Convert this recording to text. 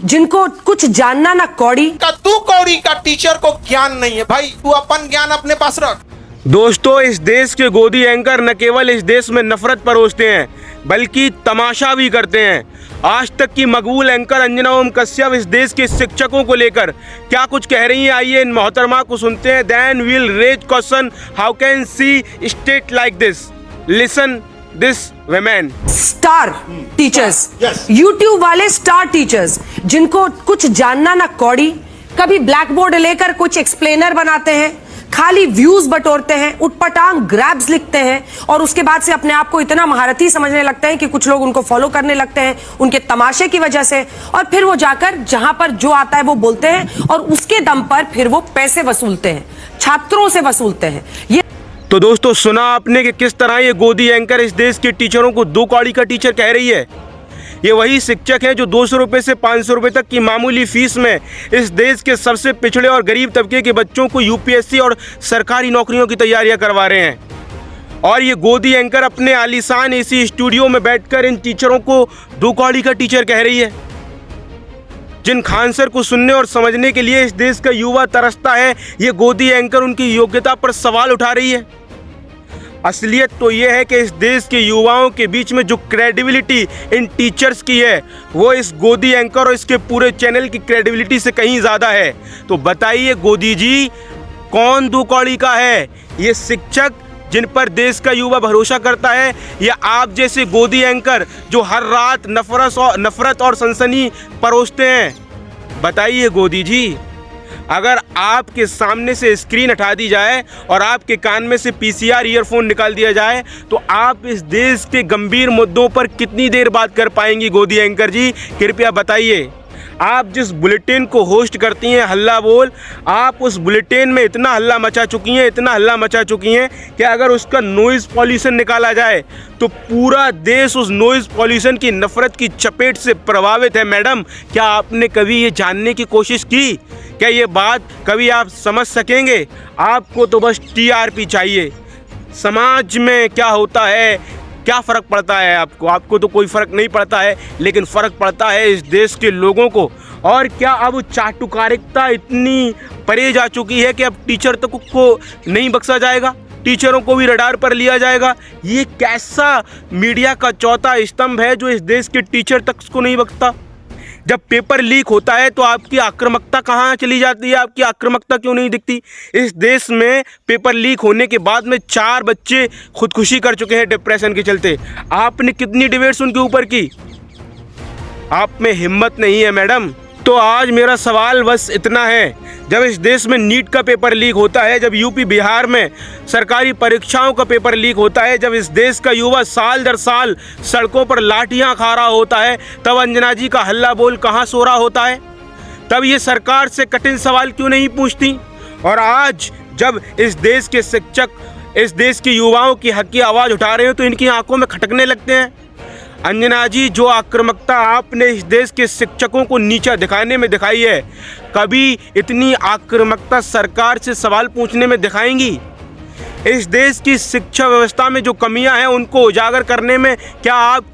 जिनको कुछ जानना ना कौड़ी का तू कौड़ी का टीचर को ज्ञान नहीं है भाई, तू अपन ज्ञान अपने पास रख। दोस्तों, इस देश के गोदी एंकर न केवल इस देश में नफरत परोसते हैं बल्कि तमाशा भी करते हैं। आज तक की मकबूल एंकर अंजना ओम कश्यप इस देश के शिक्षकों को लेकर क्या कुछ कह रही हैं, आइए इन मोहतरमा को सुनते हैं। Then will raise question, how can she state like this? Listen this woman. Star teachers, yes. YouTube वाले स्टार टीचर्स जिनको कुछ जानना ना कौड़ी, कभी ब्लैक बोर्ड लेकर कुछ एक्सप्लेनर बनाते हैं, खाली व्यूज बटोरते हैं, उटपटांग ग्रैब्स लिखते हैं और उसके बाद से अपने आप को इतना महारथी समझने लगते हैं कि कुछ लोग उनको फॉलो करने लगते हैं उनके तमाशे की वजह से, और फिर वो जाकर जहां पर जो आता है वो बोलते हैं और उसके दम पर फिर वो पैसे वसूलते हैं, छात्रों से वसूलते हैं। ये तो दोस्तों, सुना आपने कि किस तरह ये गोदी एंकर इस देश के टीचरों को दो कौड़ी का टीचर कह रही है। ये वही शिक्षक हैं जो 200 रुपये से 500 रुपये तक की मामूली फीस में इस देश के सबसे पिछड़े और गरीब तबके के बच्चों को यूपीएससी और सरकारी नौकरियों की तैयारियां करवा रहे हैं। और ये गोदी एंकर अपने आलीशान एसी स्टूडियो में बैठकर इन टीचरों को दो कौड़ी का टीचर कह रही है। जिन खानसर को सुनने और समझने के लिए इस देश का युवा तरसता है, ये गोदी एंकर उनकी योग्यता पर सवाल उठा रही है। असलियत तो ये है कि इस देश के युवाओं के बीच में जो क्रेडिबिलिटी इन टीचर्स की है वो इस गोदी एंकर और इसके पूरे चैनल की क्रेडिबिलिटी से कहीं ज़्यादा है। तो बताइए गोदी जी, कौन दो कौड़ी का है? ये शिक्षक जिन पर देश का युवा भरोसा करता है, या आप जैसे गोदी एंकर जो हर रात नफरत और सनसनी परोसते हैं? बताइए गोदी जी, अगर आपके सामने से स्क्रीन हटा दी जाए और आपके कान में से पीसीआर ईयरफोन निकाल दिया जाए तो आप इस देश के गंभीर मुद्दों पर कितनी देर बात कर पाएंगी गोदी एंकर जी? कृपया बताइए। आप जिस बुलेटिन को होस्ट करती हैं हल्ला बोल, आप उस बुलेटिन में इतना हल्ला मचा चुकी हैं कि अगर उसका नॉइज़ पॉल्यूशन निकाला जाए तो पूरा देश उस नॉइज़ पॉल्यूशन की नफ़रत की चपेट से प्रभावित है। मैडम, क्या आपने कभी ये जानने की कोशिश की? क्या ये बात कभी आप समझ सकेंगे? आपको तो बस टीआरपी चाहिए। समाज में क्या होता है, क्या फ़र्क पड़ता है आपको? आपको तो कोई फ़र्क नहीं पड़ता है, लेकिन फ़र्क पड़ता है इस देश के लोगों को। और क्या अब चाटुकारिता इतनी परे जा चुकी है कि अब टीचर तक को नहीं बख्शा जाएगा, टीचरों को भी रडार पर लिया जाएगा? ये कैसा मीडिया का चौथा स्तंभ है जो इस देश के टीचर तक को नहीं बख्शता? जब पेपर लीक होता है तो आपकी आक्रामकता कहाँ चली जाती है? आपकी आक्रामकता क्यों नहीं दिखती? इस देश में पेपर लीक होने के बाद में 4 बच्चे खुदकुशी कर चुके हैं डिप्रेशन के चलते। आपने कितनी डिबेट्स उनके ऊपर की? आप में हिम्मत नहीं है मैडम। तो आज मेरा सवाल बस इतना है, जब इस देश में नीट का पेपर लीक होता है, जब यूपी बिहार में सरकारी परीक्षाओं का पेपर लीक होता है, जब इस देश का युवा साल दर साल सड़कों पर लाठियां खा रहा होता है, तब अंजना जी का हल्ला बोल कहाँ सो रहा होता है? तब ये सरकार से कठिन सवाल क्यों नहीं पूछती? और आज जब इस देश के शिक्षक इस देश के युवाओं की हक की आवाज़ उठा रहे हो तो इनकी आंखों में खटकने लगते हैं। अंजना जी, जो आक्रामकता आपने इस देश के शिक्षकों को नीचा दिखाने में दिखाई है, कभी इतनी आक्रामकता सरकार से सवाल पूछने में दिखाएंगी? इस देश की शिक्षा व्यवस्था में जो कमियां हैं उनको उजागर करने में क्या आप